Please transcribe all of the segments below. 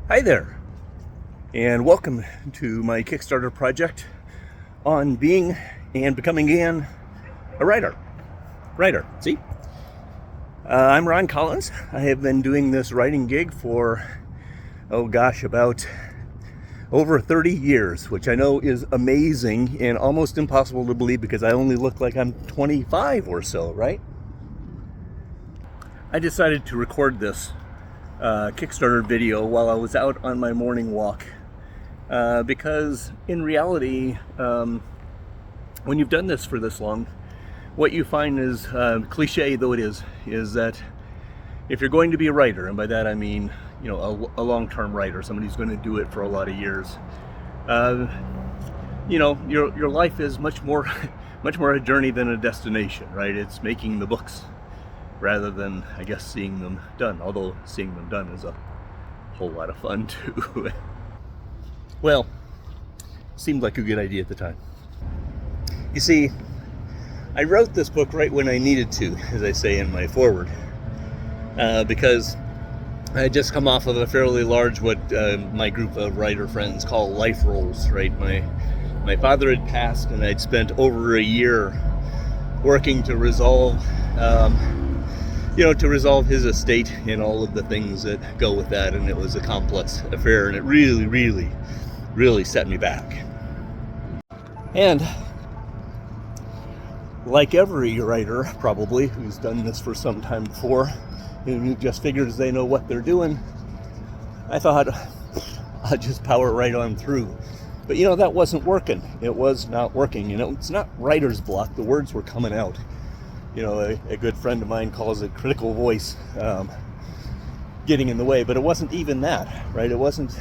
Hi there, and welcome to my Kickstarter project on being and becoming again a writer. See? I'm Ron Collins. I have been doing this writing gig for, about over 30 years, which I know is amazing and almost impossible to believe because I only look like I'm 25 or so, right? I decided to record this Kickstarter video while I was out on my morning walk because in reality, when you've done this for this long, what you find is, cliche though it is that if you're going to be a writer, and by that I mean, a long-term writer, somebody who's going to do it for a lot of years, your life is much more a journey than a destination, right? It's making the books rather than, I guess, seeing them done, although seeing them done is a whole lot of fun too. Well, seemed like a good idea at the time. You see, I wrote this book right when I needed to, as I say in my foreword, because I had just come off of a fairly large, what my group of writer friends call life rolls, right? My father had passed, and I'd spent over a year working to resolve his estate and all of the things that go with that, and it was a complex affair, and it really set me back. And like every writer, probably, who's done this for some time before, who just figures they know what they're doing, I thought, I'll just power right on through. But that wasn't working. It was not working. It's not writer's block. The words were coming out. A good friend of mine calls it critical voice getting in the way, but it wasn't even that, right? It wasn't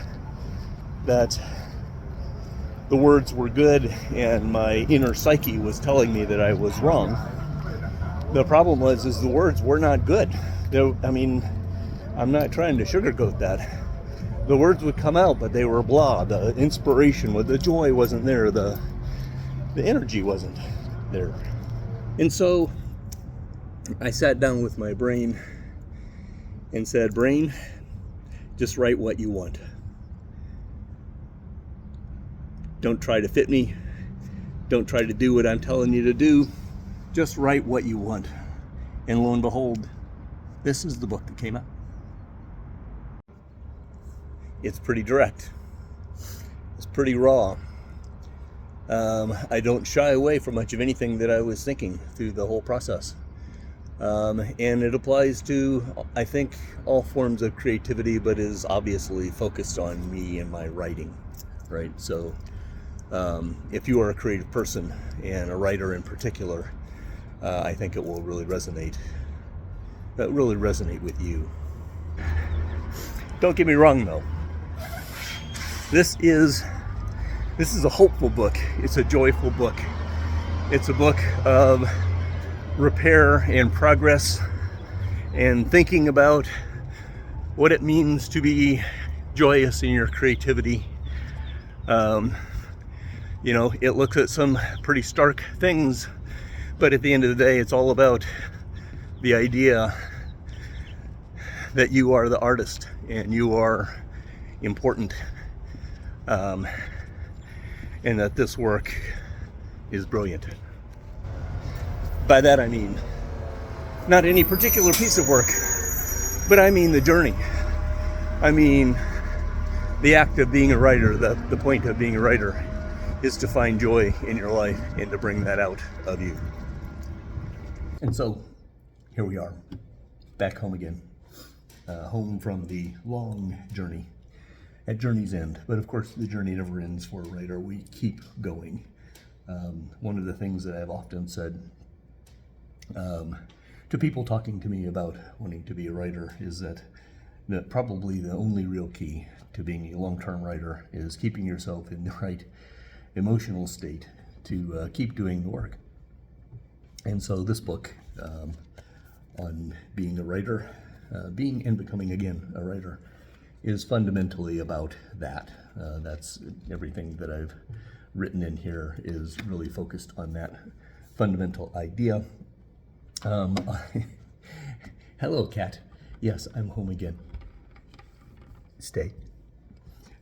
that the words were good and my inner psyche was telling me that I was wrong. The problem was the words were not good. I'm not trying to sugarcoat that. The words would come out, but they were blah. The inspiration, the joy wasn't there. The energy wasn't there. And so I sat down with my brain and said, brain, just write what you want. Don't try to fit me. Don't try to do what I'm telling you to do. Just write what you want. And lo and behold, this is the book that came out. It's pretty direct. It's pretty raw. I don't shy away from much of anything that I was thinking through the whole process. And it applies to, I think, all forms of creativity, but is obviously focused on me and my writing, right? So if you are a creative person, and a writer in particular, I think it will really resonate with you. Don't get me wrong though. This is a hopeful book. It's a joyful book. It's a book of repair and progress and thinking about what it means to be joyous in your creativity. It looks at some pretty stark things, but at the end of the day, it's all about the idea that you are the artist and you are important, and that this work is brilliant. By that I mean not any particular piece of work, but I mean the journey. I mean the act of being a writer. The point of being a writer is to find joy in your life and to bring that out of you. And so here we are, back home again, home from the long journey, at journey's end. But of course the journey never ends for a writer. We keep going. One of the things that I've often said to people talking to me about wanting to be a writer is that probably the only real key to being a long-term writer is keeping yourself in the right emotional state to keep doing the work. And so this book on being a writer, being and becoming again a writer, is fundamentally about that. That's everything that I've written in here is really focused on that fundamental idea. Hello, cat. Yes, I'm home again. Stay.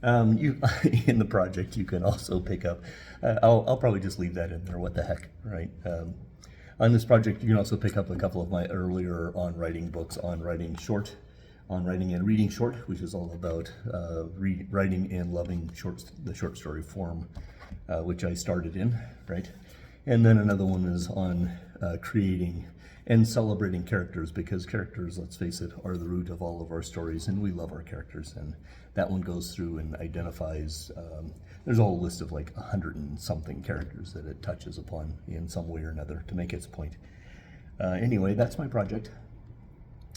You in the project, you can also pick up. I'll probably just leave that in there. What the heck, right? On this project, you can also pick up a couple of my earlier on writing books on writing and reading short, which is all about writing and loving the short story form, which I started in, right? And then another one is on creating and celebrating characters, because characters, let's face it, are the root of all of our stories, and we love our characters. And that one goes through and identifies, there's a whole list of like 100 and something characters that it touches upon in some way or another to make its point. Anyway, that's my project.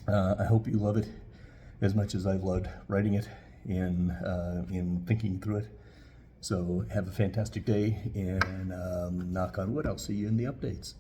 I hope you love it as much as I've loved writing it and in thinking through it. So have a fantastic day, and knock on wood, I'll see you in the updates.